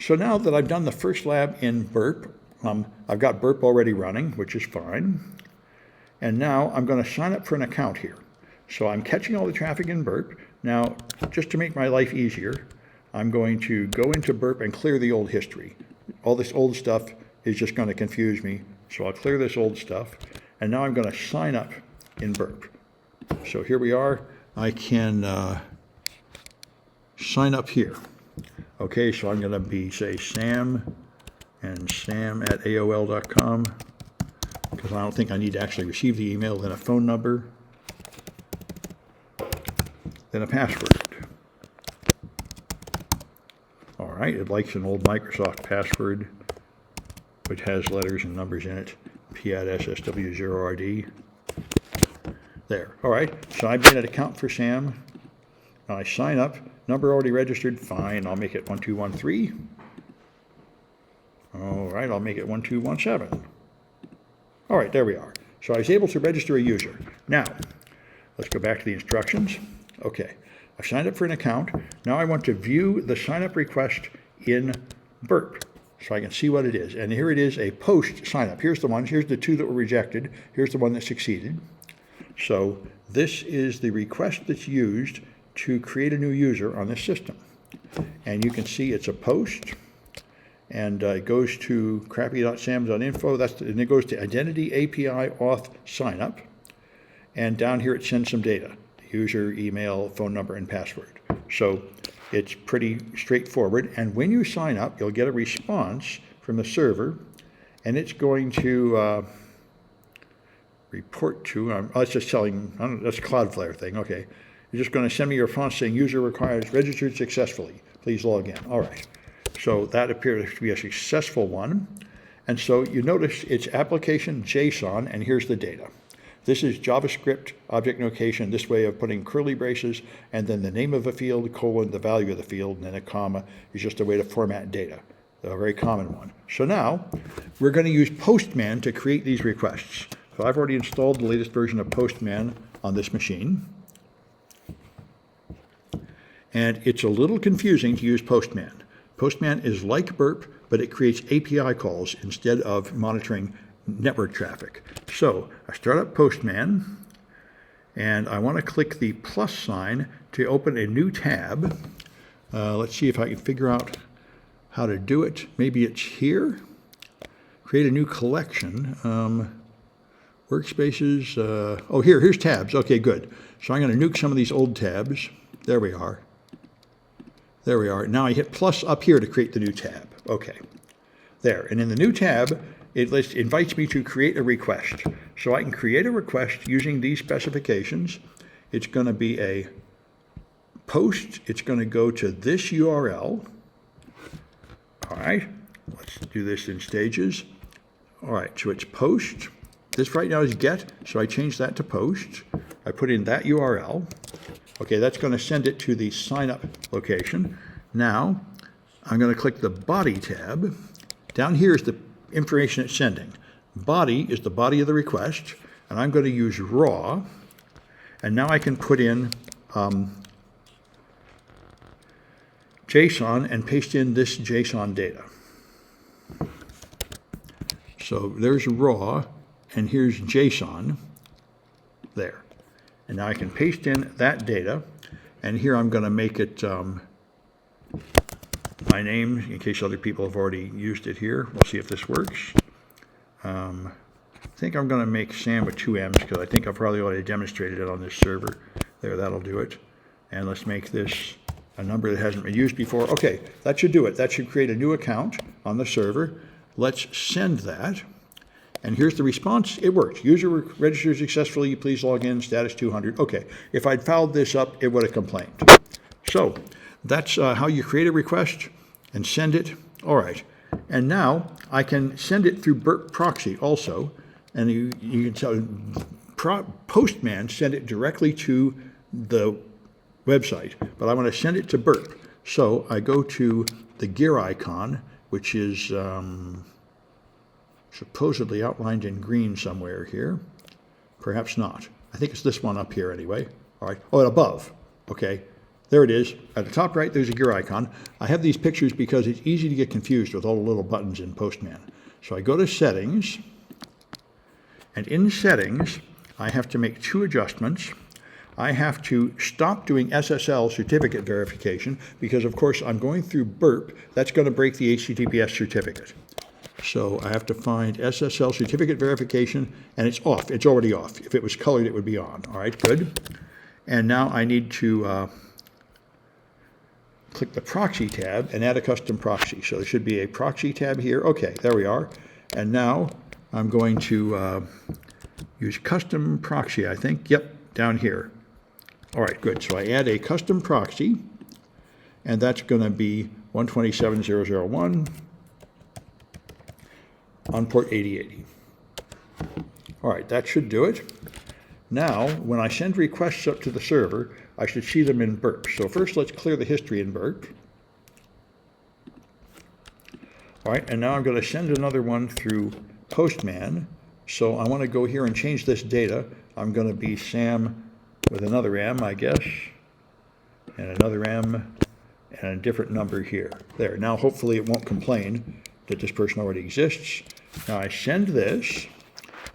So now that I've done the first lab in Burp, I've got Burp already running, which is fine. And now I'm going to sign up for an account here. So I'm catching all the traffic in Burp. Now, just to make my life easier, I'm going to go into Burp and clear the old history. All this old stuff is just going to confuse me. So I'll clear this old stuff. And now I'm going to sign up in Burp. So here we are. I can sign up here. Okay, so I'm going to be, say, Sam and Sam at AOL.com, because I don't think I need to actually receive the email, then a phone number, then a password. All right, it likes an old Microsoft password, which has letters and numbers in it, PAD-SSW0RD. There, all right, so I made an account for Sam. Now I sign up, number already registered, fine, I'll make it 1213. All right, I'll make it 1217. All right, there we are. So I was able to register a user. Now, let's go back to the instructions. Okay, I've signed up for an account. Now I want to view the sign up request in Burp so I can see what it is. And here it is, a post sign up. Here's the ones, here's the two that were rejected. Here's the one that succeeded. So this is the request that's used to create a new user on this system. And you can see it's a post. And it goes to crappy.sams.info, and it goes to identity API auth signup. And down here it sends some data, user, email, phone number, and password. So it's pretty straightforward. And when you sign up, you'll get a response from the server, and it's going to report to, it's just telling, I don't know, that's a Cloudflare thing, okay. You're just going to send me your response saying user requires registered successfully. Please log in. All right. So that appears to be a successful one. And so you notice it's application JSON, and here's the data. This is JavaScript object notation, this way of putting curly braces, and then the name of a field, colon, the value of the field, and then a comma is just a way to format data, a very common one. So now we're going to use Postman to create these requests. So I've already installed the latest version of Postman on this machine. And it's a little confusing to use Postman. Postman is like Burp, but it creates API calls instead of monitoring network traffic. So I start up Postman, and I want to click the plus sign to open a new tab. Let's see if I can figure out how to do it. Maybe it's here. Create a new collection. Workspaces. Oh, here's tabs. Okay, good. So I'm going to nuke some of these old tabs. There we are. There we are. Now I hit plus up here to create the new tab. Okay, there. And in the new tab, it invites me to create a request. So I can create a request using these specifications. It's going to be a post. It's going to go to this URL. All right, let's do this in stages. All right, so it's post. This right now is get, so I change that to post. I put in that URL. Okay, that's going to send it to the sign up location. Now, I'm going to click the body tab. Down here is the information it's sending. Body is the body of the request, and I'm going to use raw. And now I can put in JSON and paste in this JSON data. So there's raw, and here's JSON there. And now I can paste in that data, and here I'm going to make it my name, in case other people have already used it here. We'll see if this works. I think I'm going to make Sam with 2 M's, because I think I've probably already demonstrated it on this server. There, that'll do it. And let's make this a number that hasn't been used before. Okay, that should do it. That should create a new account on the server. Let's send that. And here's the response. It works. User registered successfully. Please log in. Status 200. Okay. If I'd fouled this up, it would have complained. So that's how you create a request and send it. All right. And now I can send it through Burp proxy also. And you can tell Postman send it directly to the website. But I want to send it to Burp. So I go to the gear icon, which is supposedly outlined in green somewhere here. Perhaps not. I think it's this one up here anyway. All right. Oh, and above. Okay. there it is. At the top right, there's a gear icon. I have these pictures because it's easy to get confused with all the little buttons in Postman. So I go to Settings, and in Settings, I have to make 2 adjustments. I have to stop doing SSL certificate verification because, of course, I'm going through Burp. That's going to break the HTTPS certificate. So I have to find SSL certificate verification, and it's off. It's already off. If it was colored, it would be on. All right, good. And now I need to click the Proxy tab and add a custom proxy. So there should be a Proxy tab here. Okay, there we are. And now I'm going to use Custom Proxy, I think. Yep, down here. All right, good. So I add a custom proxy, and that's going to be 127.0.0.1 on port 8080. All right, that should do it. Now, when I send requests up to the server, I should see them in Burp. So first, let's clear the history in Burp. All right, and now I'm going to send another one through Postman. So I want to go here and change this data. I'm going to be Sam with another M, I guess, and another M, and a different number here. There. Now, hopefully, it won't complain that this person already exists. Now, I send this,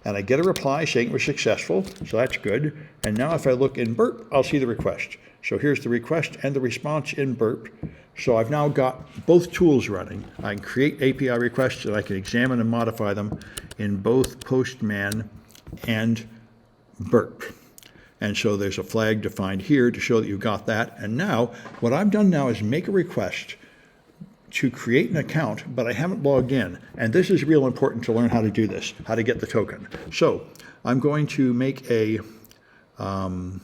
and I get a reply saying it was successful, so that's good. And now, if I look in Burp, I'll see the request. So here's the request and the response in Burp. So I've now got both tools running. I can create API requests, and I can examine and modify them in both Postman and Burp. And so there's a flag defined here to show that you got that. And now, what I've done now is make a request to create an account, but I haven't logged in. And this is real important to learn how to do this, how to get the token. So I'm going to make a, on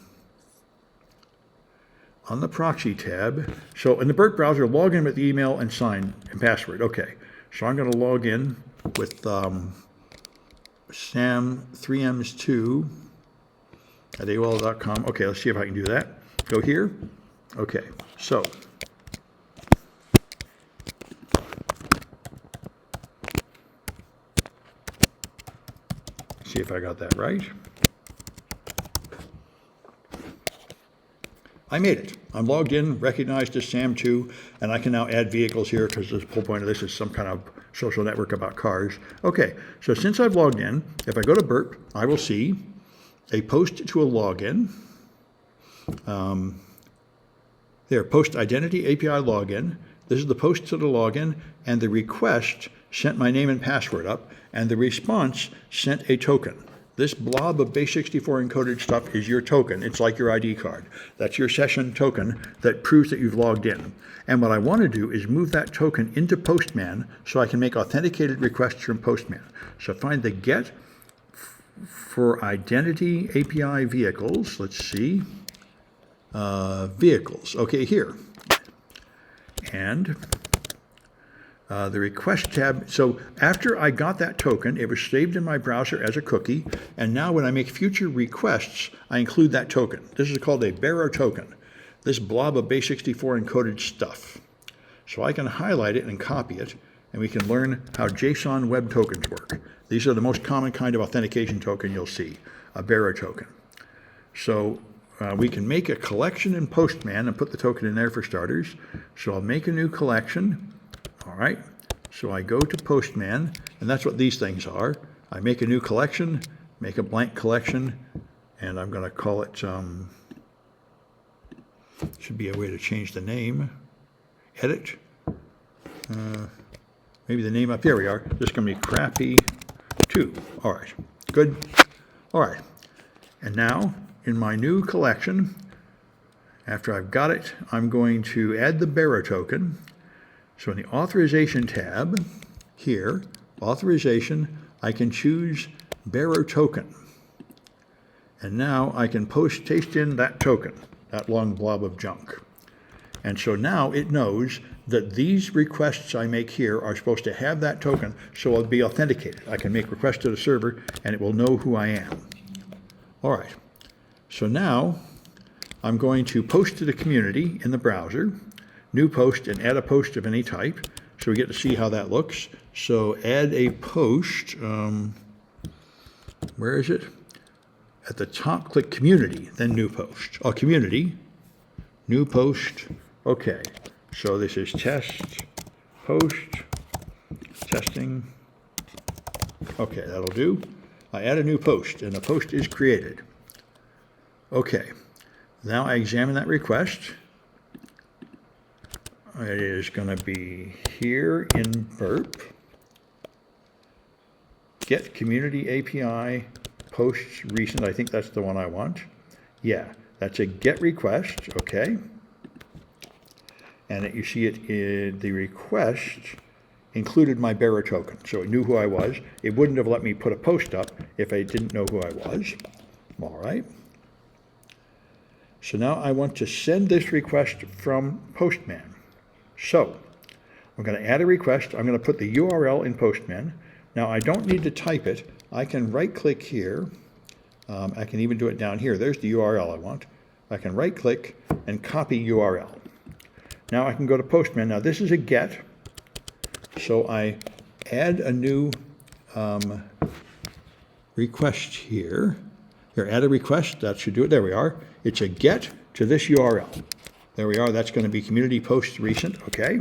the Proxy tab, so in the Burp browser, log in with the email and sign and password. Okay, so I'm going to log in with Sam3ms2 at AOL.com. Okay, let's see if I can do that. Go here. Okay, so see if I got that right. I made it. I'm logged in, recognized as Sam2, and I can now add vehicles here because the whole point of this is some kind of social network about cars. Okay, so since I've logged in, if I go to Burp, I will see a post to a login. There, post identity API login. This is the post to the login, and the request sent my name and password up, and the response sent a token. This blob of base64 encoded stuff is your token. It's like your ID card. That's your session token that proves that you've logged in. And what I want to do is move that token into Postman so I can make authenticated requests from Postman. So find the get for identity API vehicles. Let's see. Vehicles. Okay, here. And the request tab. So after I got that token, it was saved in my browser as a cookie. And now when I make future requests, I include that token. This is called a Bearer token. This blob of base64 encoded stuff. So I can highlight it and copy it, and we can learn how JSON web tokens work. These are the most common kind of authentication token you'll see, a bearer token. So we can make a collection in Postman and put the token in there for starters. So I'll make a new collection. All right. So I go to Postman, and that's what these things are. I make a new collection, make a blank collection, and I'm going to call it, should be a way to change the name. Edit. Maybe the name up here we are. This is going to be Crappy 2. All right, good. All right, and now in my new collection, after I've got it, I'm going to add the bearer token. So in the authorization tab here, authorization, I can choose bearer token. And now I can paste in that token, that long blob of junk. And so now it knows that these requests I make here are supposed to have that token, so it'll be authenticated. I can make requests to the server, and it will know who I am. All right. So now I'm going to post to the community in the browser, new post, and add a post of any type. So we get to see how that looks. So add a post. Where is it? At the top, click community, then new post. Oh, community. new post. Okay, so this is test, post, testing. Okay, that'll do. I add a new post, and the post is created. Okay, now I examine that request. It is going to be here in Burp. Get community API posts recent. I think that's the one I want. Yeah, that's a get request. Okay. And you see it in the request included my bearer token. So it knew who I was. It wouldn't have let me put a post up if I didn't know who I was. All right. So now I want to send this request from Postman. So I'm going to add a request. I'm going to put the URL in Postman. Now I don't need to type it. I can right click here. I can even do it down here. There's the URL I want. I can right click and copy URL. Now I can go to Postman. Now this is a get. So I add a new request here. Here, add a request. That should do it. There we are. It's a get to this URL. There we are. That's going to be community post recent. Okay.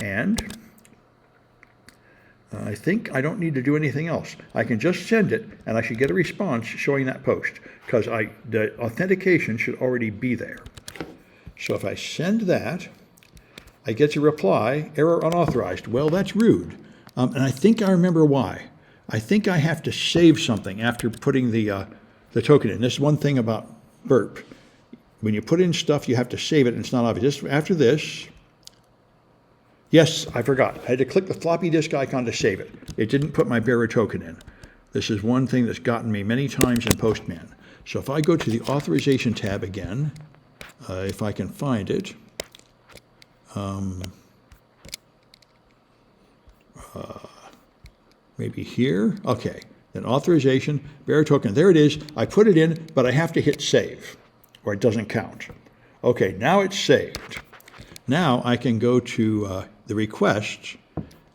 And I think I don't need to do anything else. I can just send it, and I should get a response showing that post, because the authentication should already be there. So if I send that, I get a reply, error unauthorized. Well, that's rude. And I think I remember why. I think I have to save something after putting the token in. This is one thing about Burp. When you put in stuff, you have to save it, and it's not obvious. After this, yes, I forgot. I had to click the floppy disk icon to save it. It didn't put my bearer token in. This is one thing that's gotten me many times in Postman. So if I go to the authorization tab again, if I can find it, maybe here. Okay, then authorization, bearer token. There it is. I put it in, but I have to hit save, or it doesn't count. Okay, now it's saved. Now I can go to the request,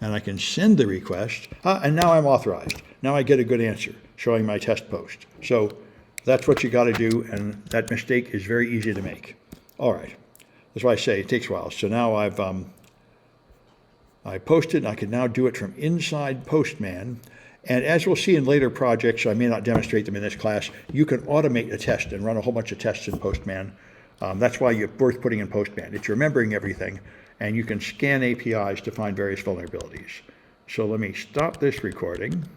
and I can send the request, and now I'm authorized. Now I get a good answer showing my test post. So that's what you got to do, and that mistake is very easy to make. All right, that's why I say it takes a while. So now I posted, and I can now do it from inside Postman. And as we'll see in later projects, I may not demonstrate them in this class, you can automate a test and run a whole bunch of tests in Postman. That's why it's worth putting in Postman. It's remembering everything, and you can scan APIs to find various vulnerabilities. So let me stop this recording.